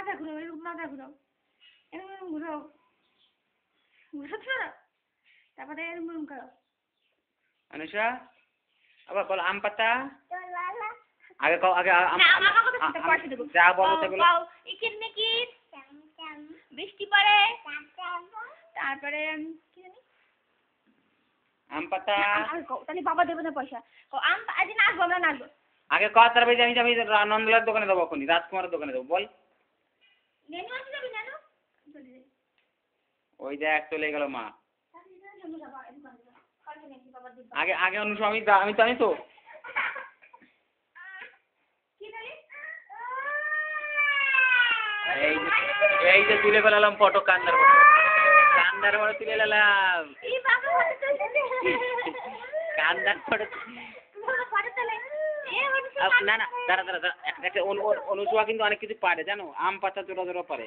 মাথা ঘুরো, এরকম মাথা ঘুরো, এরকম ঘুরো, ঘুরো, তারপরে এরকম করো। অনুষা আবার বলো আম পাতা আগে কও আগে যা বলো সেগুলো। এখানে কি বৃষ্টি পড়ে, তারপরে কি জানি আম পাতা তাহলে বাবা দেবে না পয়সা। আম আজ নাচবো, আমরা নাচবো। আগে কত তারপরে আমি নন্দলার দোকানে দেবো, এখনই রাজকুমারের দোকানে দেবো বল। নেনু আছে যাবি নেনু? ওই দেখ চলে গেল মা। আগে আগে অনুষ আমি তো এই যে তুলে ফেলালাম ফটো, কান্দার ফটো তুলে ফেলালাম। কান্দার ফটো না না দাঁড়া অনুষা কিন্তু অনেক কিছু পারে জানো, আম পাতা জোড়া জোড়া পারে।